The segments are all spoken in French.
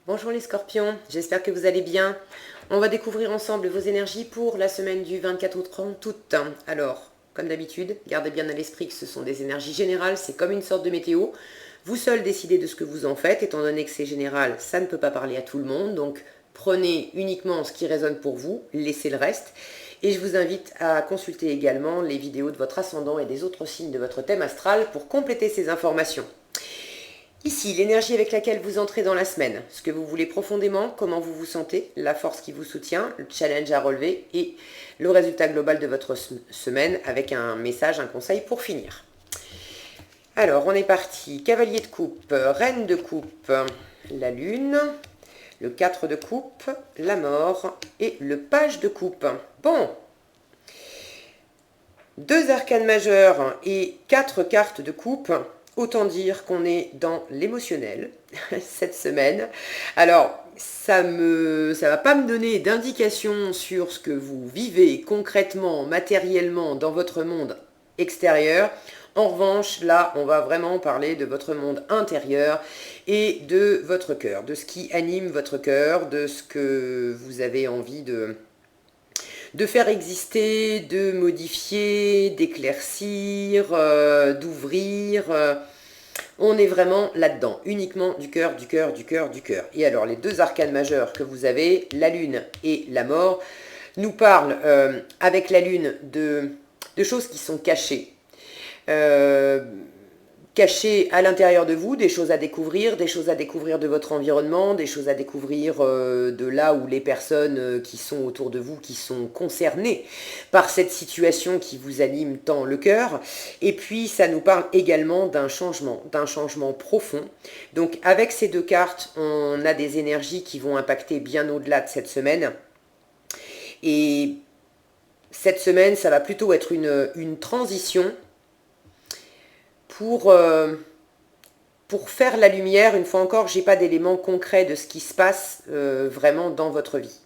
Bonjour les scorpions, j'espère que vous allez bien. On va découvrir ensemble vos énergies pour la semaine du 24 au 30 août. Alors, comme d'habitude, gardez bien à l'esprit que ce sont des énergies générales, c'est comme une sorte de météo. Vous seul décidez de ce que vous en faites, étant donné que c'est général, ça ne peut pas parler à tout le monde, donc prenez uniquement ce qui résonne pour vous, laissez le reste. Et je vous invite à consulter également les vidéos de votre ascendant et des autres signes de votre thème astral pour compléter ces informations. Ici, l'énergie avec laquelle vous entrez dans la semaine, ce que vous voulez profondément, comment vous vous sentez, la force qui vous soutient, le challenge à relever et le résultat global de votre semaine avec un message, un conseil pour finir. Alors, on est parti. Cavalier de coupe, reine de coupe, la lune, le 4 de coupe, la mort et le page de coupe. Bon, 2 arcanes majeures et 4 cartes de coupe. Autant dire qu'on est dans l'émotionnel cette semaine. Alors, ça va pas me donner d'indication sur ce que vous vivez concrètement, matériellement dans votre monde extérieur. En revanche, là, on va vraiment parler de votre monde intérieur et de votre cœur, de ce qui anime votre cœur, de ce que vous avez envie de faire exister, de modifier, d'éclaircir, d'ouvrir. On est vraiment là-dedans, uniquement du cœur, du cœur, du cœur, du cœur. Et alors, les 2 arcanes majeures que vous avez, la lune et la mort, nous parlent, avec la lune, de choses qui sont cachées. Cachées à l'intérieur de vous, des choses à découvrir de votre environnement, des choses à découvrir de là où les personnes qui sont autour de vous, qui sont concernées par cette situation qui vous anime tant le cœur. Et puis ça nous parle également d'un changement profond. Donc avec ces 2 cartes, on a des énergies qui vont impacter bien au-delà de cette semaine. Et cette semaine, ça va plutôt être une transition pour faire la lumière. Une fois encore, je n'ai pas d'éléments concrets de ce qui se passe vraiment dans votre vie.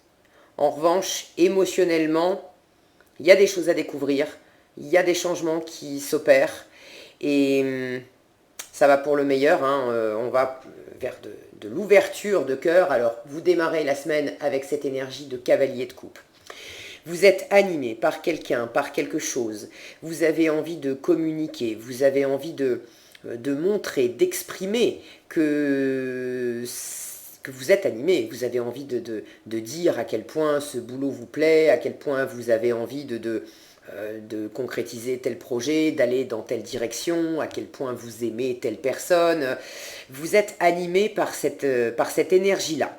En revanche, émotionnellement, il y a des choses à découvrir, il y a des changements qui s'opèrent, et ça va pour le meilleur, hein. On va vers de l'ouverture de cœur. Alors, vous démarrez la semaine avec cette énergie de cavalier de coupe. Vous êtes animé par quelqu'un, par quelque chose. Vous avez envie de communiquer, vous avez envie de montrer, d'exprimer que vous êtes animé. Vous avez envie de dire à quel point ce boulot vous plaît, à quel point vous avez envie de concrétiser tel projet, d'aller dans telle direction, à quel point vous aimez telle personne. Vous êtes animé par cette énergie-là.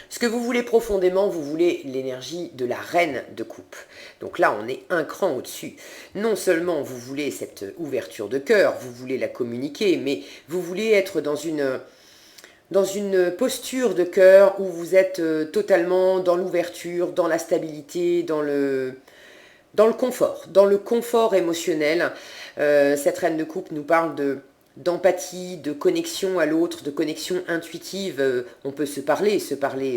Ce que vous voulez profondément, vous voulez l'énergie de la reine de coupe. Donc là, on est un cran au-dessus. Non seulement vous voulez cette ouverture de cœur, vous voulez la communiquer, mais vous voulez être dans une posture de cœur où vous êtes totalement dans l'ouverture, dans la stabilité, dans le confort émotionnel. Cette reine de coupe nous parle d'empathie, de connexion à l'autre, de connexion intuitive. On peut se parler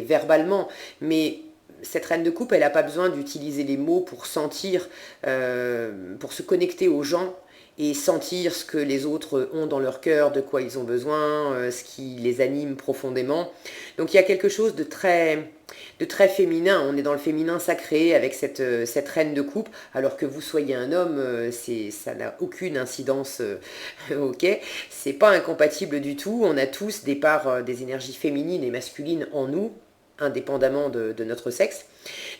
verbalement, mais cette reine de coupe, elle n'a pas besoin d'utiliser les mots pour sentir, pour se connecter aux gens et sentir ce que les autres ont dans leur cœur, de quoi ils ont besoin, ce qui les anime profondément. Donc il y a quelque chose de très féminin. On est dans le féminin sacré avec cette reine de coupe, alors que vous soyez un homme, ça n'a aucune incidence. Ok, c'est pas incompatible du tout. On a tous des parts, des énergies féminines et masculines en nous, indépendamment de notre sexe.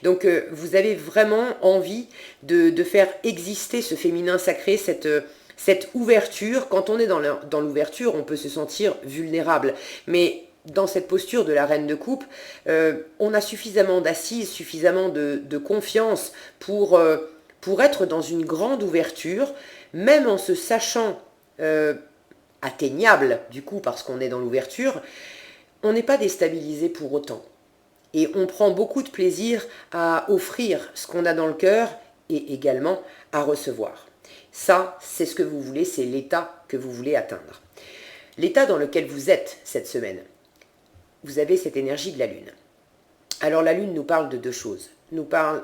Donc vous avez vraiment envie de faire exister ce féminin sacré, cette ouverture. Quand on est dans l'ouverture, on peut se sentir vulnérable, mais dans cette posture de la reine de coupe, on a suffisamment d'assises, suffisamment de confiance pour être dans une grande ouverture, même en se sachant atteignable, du coup, parce qu'on est dans l'ouverture. On n'est pas déstabilisé pour autant. Et on prend beaucoup de plaisir à offrir ce qu'on a dans le cœur et également à recevoir. Ça, c'est ce que vous voulez, c'est l'état que vous voulez atteindre. L'état dans lequel vous êtes cette semaine, vous avez cette énergie de la lune. Alors la lune nous parle de 2 choses. Nous parle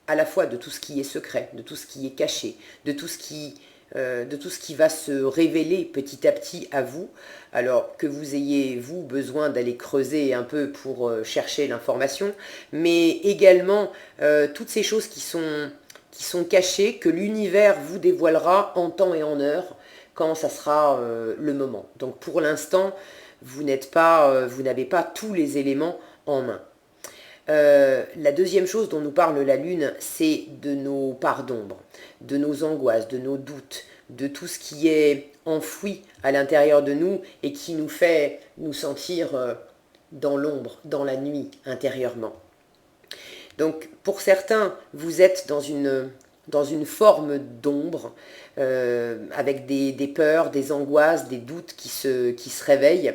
à la fois de tout ce qui est secret, de tout ce qui est caché, de tout ce qui de tout ce qui va se révéler petit à petit à vous, alors que vous ayez, vous, besoin d'aller creuser un peu pour chercher l'information, mais également toutes ces choses qui sont cachées, que l'univers vous dévoilera en temps et en heure, quand ça sera le moment. Donc pour l'instant, vous n'avez pas tous les éléments en main. La deuxième chose dont nous parle la Lune, c'est de nos parts d'ombre, de nos angoisses, de nos doutes, de tout ce qui est enfoui à l'intérieur de nous et qui nous fait nous sentir dans l'ombre, dans la nuit, intérieurement. Donc pour certains, vous êtes dans une forme d'ombre, avec des peurs, des angoisses, des doutes qui se réveillent,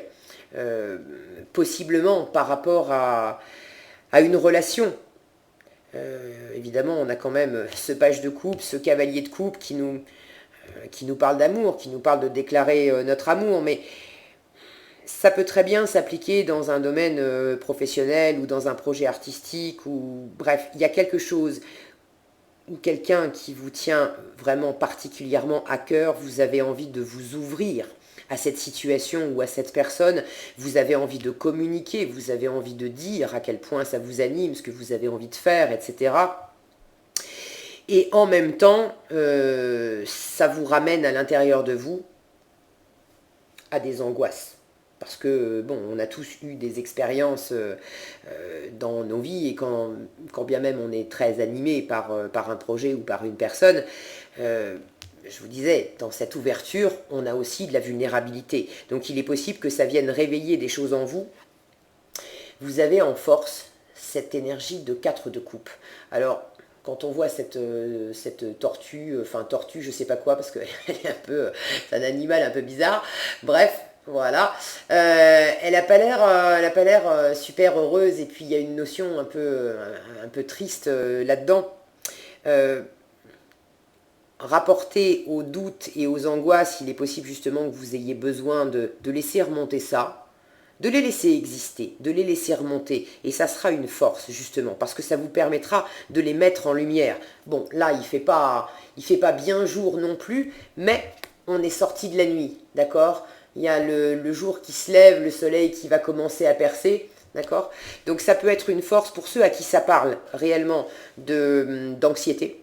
possiblement par rapport à une relation. Évidemment, on a quand même ce page de coupe, ce cavalier de coupe qui nous parle d'amour, qui nous parle de déclarer notre amour, mais ça peut très bien s'appliquer dans un domaine professionnel ou dans un projet artistique, ou bref, il y a quelque chose ou quelqu'un qui vous tient vraiment particulièrement à cœur, vous avez envie de vous ouvrir à cette situation ou à cette personne, vous avez envie de communiquer, vous avez envie de dire à quel point ça vous anime, ce que vous avez envie de faire, etc. Et en même temps, ça vous ramène à l'intérieur de vous à des angoisses. Parce que, bon, on a tous eu des expériences dans nos vies, et quand bien même on est très animé par un projet ou par une personne, je vous disais, dans cette ouverture, on a aussi de la vulnérabilité. Donc il est possible que ça vienne réveiller des choses en vous. Vous avez en force cette énergie de 4 de coupe. Alors, quand on voit cette tortue, enfin tortue, je sais pas quoi, parce qu'elle est un peu, c'est un animal un peu bizarre. Bref, voilà. Elle n'a pas l'air super heureuse, et puis il y a une notion un peu triste là-dedans. Rapporté aux doutes et aux angoisses, il est possible justement que vous ayez besoin de laisser remonter ça, de les laisser exister, de les laisser remonter. Et ça sera une force, justement, parce que ça vous permettra de les mettre en lumière. Bon, là, il fait pas bien jour non plus, mais on est sorti de la nuit, d'accord? Il y a le jour qui se lève, le soleil qui va commencer à percer, d'accord? Donc ça peut être une force pour ceux à qui ça parle réellement d'anxiété,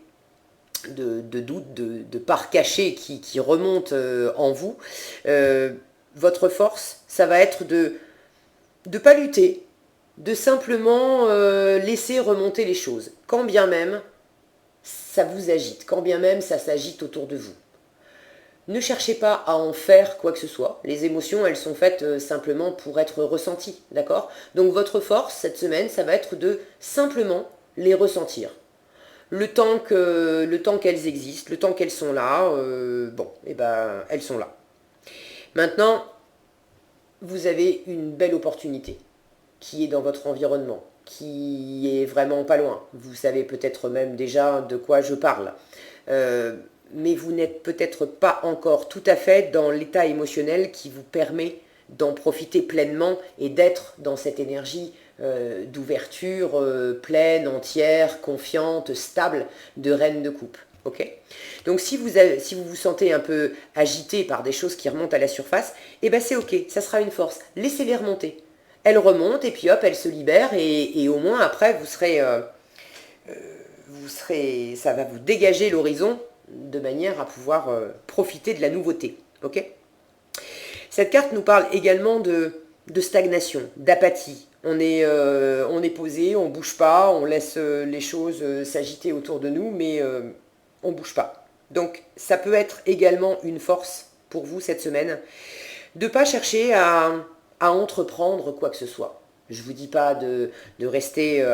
de doute, de parts cachées qui remontent en vous. Votre force, ça va être de pas lutter, de simplement laisser remonter les choses, quand bien même ça vous agite, quand bien même ça s'agite autour de vous. Ne cherchez pas à en faire quoi que ce soit. Les émotions, elles sont faites simplement pour être ressenties, d'accord? Donc votre force, cette semaine, ça va être de simplement les ressentir. Le temps qu'elles existent, le temps qu'elles sont là, elles sont là. Maintenant, vous avez une belle opportunité qui est dans votre environnement, qui est vraiment pas loin. Vous savez peut-être même déjà de quoi je parle. Mais vous n'êtes peut-être pas encore tout à fait dans l'état émotionnel qui vous permet d'en profiter pleinement et d'être dans cette énergie d'ouverture pleine, entière, confiante, stable de reine de coupe. Okay. Donc si vous vous sentez un peu agité par des choses qui remontent à la surface, eh ben c'est ok, ça sera une force. Laissez-les remonter. Elles remontent et puis hop, elles se libèrent, et au moins après ça va vous dégager l'horizon de manière à pouvoir profiter de la nouveauté. Okay. Cette carte nous parle également de stagnation, d'apathie. On est posé, on ne bouge pas, on laisse les choses s'agiter autour de nous, mais on ne bouge pas. Donc ça peut être également une force pour vous cette semaine, de ne pas chercher à entreprendre quoi que ce soit. Je ne vous dis pas de rester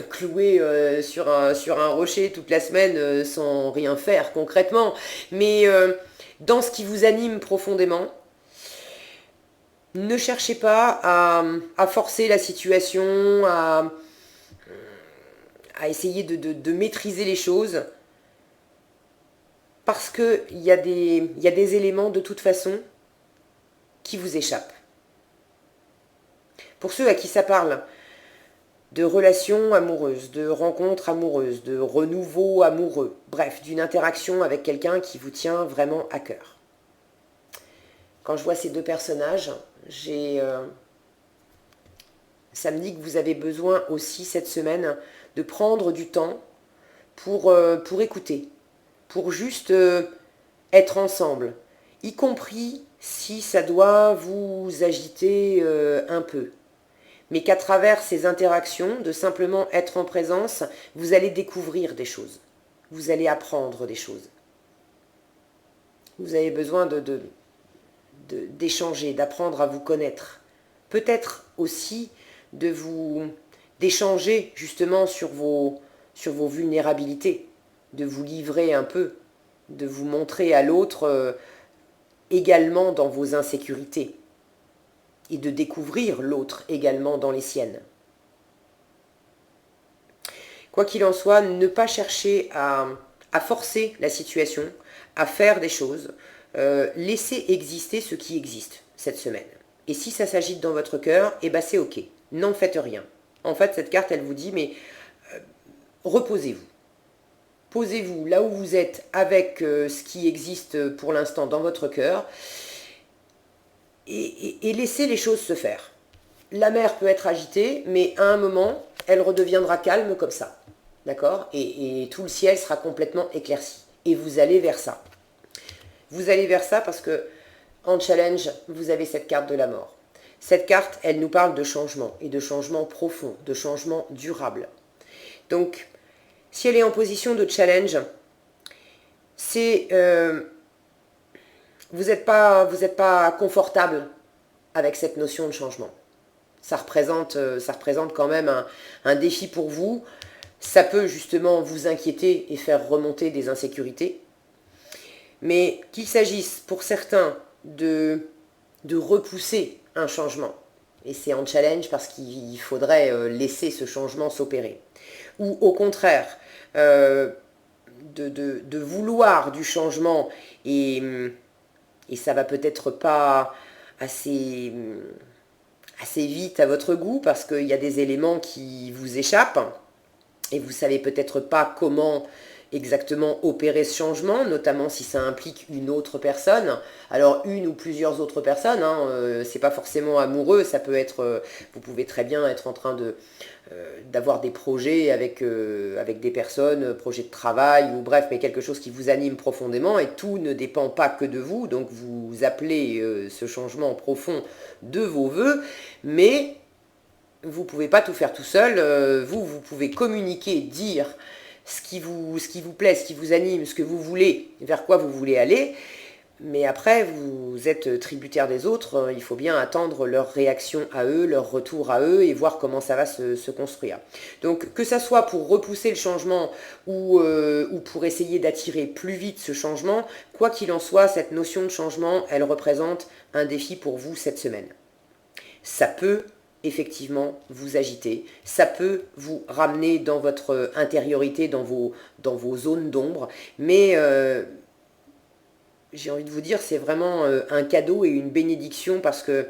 cloué sur un rocher toute la semaine sans rien faire concrètement, mais dans ce qui vous anime profondément, ne cherchez pas à forcer la situation, à essayer de maîtriser les choses, parce qu'il y a des éléments de toute façon qui vous échappent. Pour ceux à qui ça parle de relations amoureuses, de rencontres amoureuses, de renouveau amoureux, bref, d'une interaction avec quelqu'un qui vous tient vraiment à cœur. Quand je vois ces deux personnages, ça me dit que vous avez besoin aussi cette semaine de prendre du temps pour écouter, pour juste être ensemble, y compris si ça doit vous agiter un peu. Mais qu'à travers ces interactions, de simplement être en présence, vous allez découvrir des choses. Vous allez apprendre des choses. Vous avez besoin d'échanger, d'apprendre à vous connaître. Peut-être aussi d'échanger justement sur vos vulnérabilités, de vous livrer un peu, de vous montrer à l'autre également dans vos insécurités et de découvrir l'autre également dans les siennes. Quoi qu'il en soit, ne pas chercher à forcer la situation, à faire des choses, laissez exister ce qui existe cette semaine. Et si ça s'agite dans votre cœur, eh ben c'est ok, n'en faites rien. En fait, cette carte, elle vous dit, mais reposez-vous. Posez-vous là où vous êtes avec ce qui existe pour l'instant dans votre cœur et laissez les choses se faire. La mer peut être agitée, mais à un moment, elle redeviendra calme comme ça. D'accord ? Et tout le ciel sera complètement éclairci. Et vous allez vers ça. Vous allez vers ça parce que en challenge, vous avez cette carte de la mort. Cette carte, elle nous parle de changement, et de changement profond, de changement durable. Donc, si elle est en position de challenge, c'est vous n'êtes pas confortable avec cette notion de changement. Ça représente quand même un défi pour vous. Ça peut justement vous inquiéter et faire remonter des insécurités. Mais qu'il s'agisse pour certains de repousser un changement, et c'est en challenge parce qu'il faudrait laisser ce changement s'opérer, ou au contraire, de vouloir du changement et ça va peut-être pas assez vite à votre goût parce qu'il y a des éléments qui vous échappent et vous savez peut-être pas comment exactement opérer ce changement, notamment si ça implique une autre personne. Alors une ou plusieurs autres personnes, c'est pas forcément amoureux, ça peut être, vous pouvez très bien être en train d'avoir des projets avec des personnes, projets de travail ou bref, mais quelque chose qui vous anime profondément et tout ne dépend pas que de vous, donc vous appelez ce changement profond de vos voeux, mais vous pouvez pas tout faire tout seul, vous pouvez communiquer, dire ce qui vous plaît, ce qui vous anime, ce que vous voulez, vers quoi vous voulez aller, mais après vous êtes tributaire des autres, il faut bien attendre leur réaction à eux, leur retour à eux et voir comment ça va se construire. Donc que ça soit pour repousser le changement ou pour essayer d'attirer plus vite ce changement, quoi qu'il en soit, cette notion de changement, elle représente un défi pour vous cette semaine. Ça peut effectivement vous agiter, ça peut vous ramener dans votre intériorité, dans vos zones d'ombre, mais j'ai envie de vous dire, c'est vraiment un cadeau et une bénédiction parce que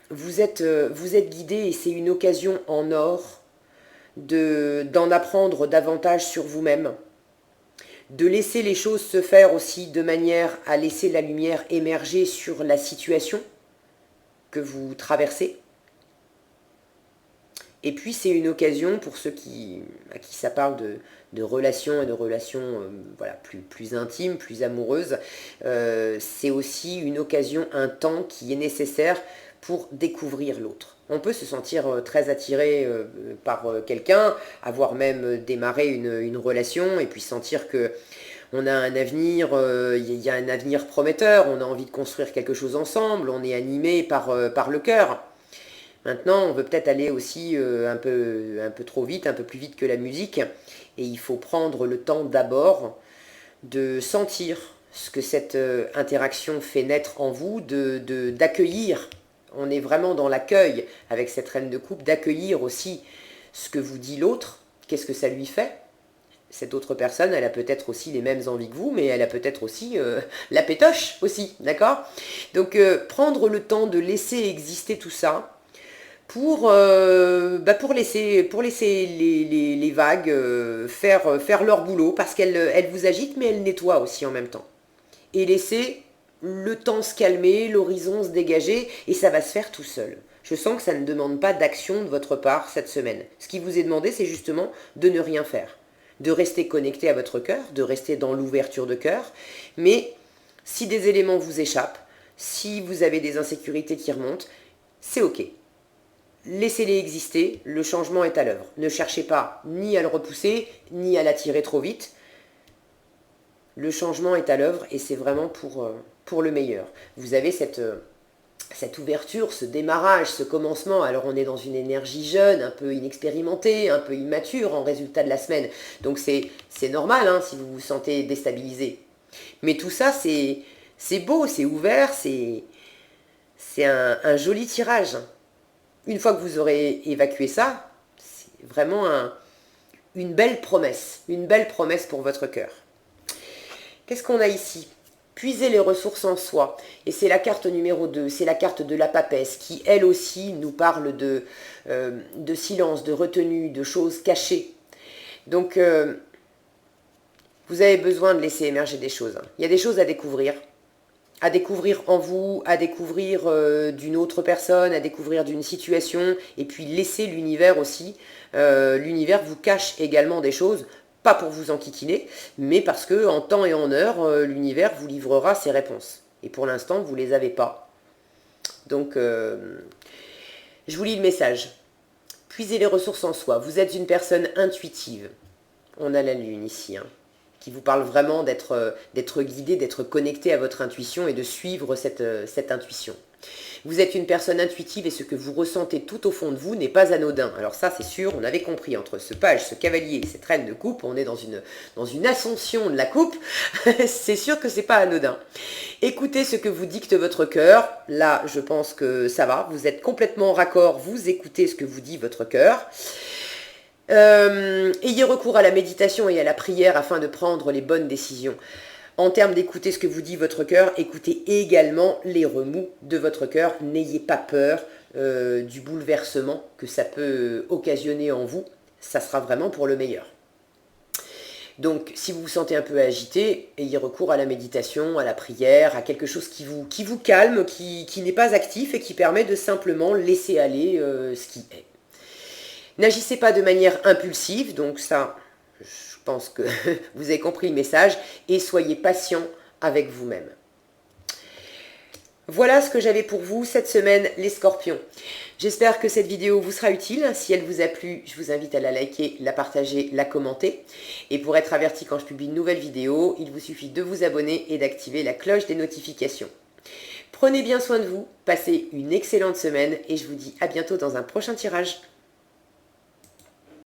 vous êtes guidé et c'est une occasion en or d'en apprendre davantage sur vous-même, de laisser les choses se faire aussi de manière à laisser la lumière émerger sur la situation que vous traversez. Et puis c'est une occasion pour ceux à qui ça parle de relations et de relations plus intimes, plus amoureuses. C'est aussi une occasion, un temps qui est nécessaire pour découvrir l'autre. On peut se sentir très attiré par quelqu'un, avoir même démarré une relation et puis sentir que on a un avenir, il y a un avenir prometteur, on a envie de construire quelque chose ensemble, on est animé par le cœur. Maintenant, on veut peut-être aller aussi un peu trop vite, un peu plus vite que la musique, et il faut prendre le temps d'abord de sentir ce que cette interaction fait naître en vous, d'accueillir. On est vraiment dans l'accueil avec cette reine de coupe, d'accueillir aussi ce que vous dit l'autre, qu'est-ce que ça lui fait. Cette autre personne, elle a peut-être aussi les mêmes envies que vous, mais elle a peut-être aussi la pétoche aussi, d'accord ? Donc prendre le temps de laisser exister tout ça pour laisser les vagues faire leur boulot, parce qu'elles vous agitent, mais elles nettoient aussi en même temps. Et laisser le temps se calmer, l'horizon se dégager, et ça va se faire tout seul. Je sens que ça ne demande pas d'action de votre part cette semaine. Ce qui vous est demandé, c'est justement de ne rien faire, de rester connecté à votre cœur, de rester dans l'ouverture de cœur. Mais si des éléments vous échappent, si vous avez des insécurités qui remontent, c'est ok. Laissez-les exister, le changement est à l'œuvre. Ne cherchez pas ni à le repousser, ni à l'attirer trop vite. Le changement est à l'œuvre et c'est vraiment pour le meilleur. Vous avez cette ouverture, ce démarrage, ce commencement. Alors on est dans une énergie jeune, un peu inexpérimentée, un peu immature en résultat de la semaine. Donc c'est normal hein, si vous vous sentez déstabilisé. Mais tout ça, c'est beau, c'est ouvert, c'est un joli tirage. Une fois que vous aurez évacué ça, c'est vraiment une belle promesse pour votre cœur. Qu'est-ce qu'on a ici? Puiser les ressources en soi. Et c'est la carte numéro 2, c'est la carte de la papesse qui, elle aussi, nous parle de silence, de retenue, de choses cachées. Donc, vous avez besoin de laisser émerger des choses. Il y a des choses à découvrir en vous, à découvrir d'une autre personne, à découvrir d'une situation, et puis laisser l'univers aussi. L'univers vous cache également des choses, pas pour vous enquiquiner, mais parce que en temps et en heure, l'univers vous livrera ses réponses. Et pour l'instant, vous ne les avez pas. Donc, je vous lis le message. Puisez les ressources en soi. Vous êtes une personne intuitive. On a la lune ici, hein, qui vous parle vraiment d'être guidé, d'être connecté à votre intuition et de suivre cette intuition. Vous êtes une personne intuitive et ce que vous ressentez tout au fond de vous n'est pas anodin. Alors ça, c'est sûr, on avait compris, entre ce page, ce cavalier et cette reine de coupe, on est dans une ascension de la coupe, c'est sûr que c'est pas anodin. Écoutez ce que vous dicte votre cœur, là, je pense que ça va, vous êtes complètement en raccord, vous écoutez ce que vous dit votre cœur. Ayez recours à la méditation et à la prière afin de prendre les bonnes décisions. En termes d'écouter ce que vous dit votre cœur, écoutez également les remous de votre cœur. N'ayez pas peur du bouleversement que ça peut occasionner en vous. Ça sera vraiment pour le meilleur. Donc, si vous vous sentez un peu agité, ayez recours à la méditation, à la prière, à quelque chose qui vous calme, qui n'est pas actif et qui permet de simplement laisser aller ce qui est. N'agissez pas de manière impulsive, donc ça, je pense que vous avez compris le message, et soyez patient avec vous-même. Voilà ce que j'avais pour vous cette semaine, les scorpions. J'espère que cette vidéo vous sera utile. Si elle vous a plu, je vous invite à la liker, la partager, la commenter. Et pour être averti quand je publie une nouvelle vidéo, il vous suffit de vous abonner et d'activer la cloche des notifications. Prenez bien soin de vous, passez une excellente semaine et je vous dis à bientôt dans un prochain tirage.